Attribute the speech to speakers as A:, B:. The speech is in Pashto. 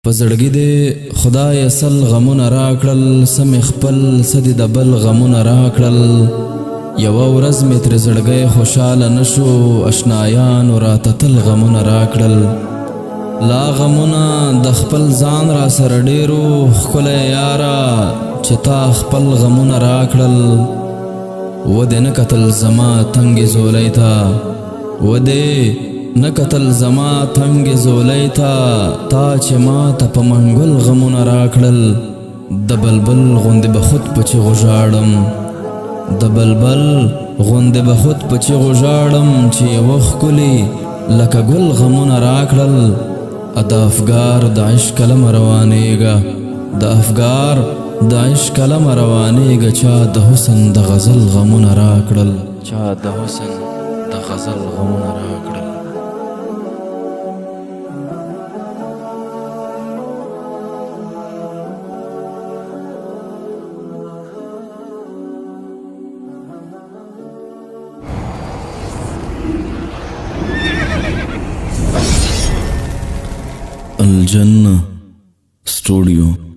A: پزړګي دې خدای اصل غمونه راکړل سم خپل سدي د بل غمونه راکړل یو ورځ مې تر زړګي خوشاله نشو آشنایان راته تل غمونه راکړل لا غمونه د خپل ځان را سره ډیرو ښکلی یاره چې تا خپل غمونه راکړل ودې نه کتل زما تنګې زولۍ ته ودې نکتل زما تنگ زولی تا چې ما ته په منګل غمونه راکړل د بلبل غوندې به خود په چیغو ژاړم د بلبل غوندې به خود په چیغو ژاړم چې یوه ښکلي لکه ګل غمونه راکړل د افګار د عشق کلمه روانېږه د افګار د عشق کلمه روانېږه چا د حسن د غزل غمونه راکړل چا د حسن د غزل غمونه راکړل الجنة ستوديو.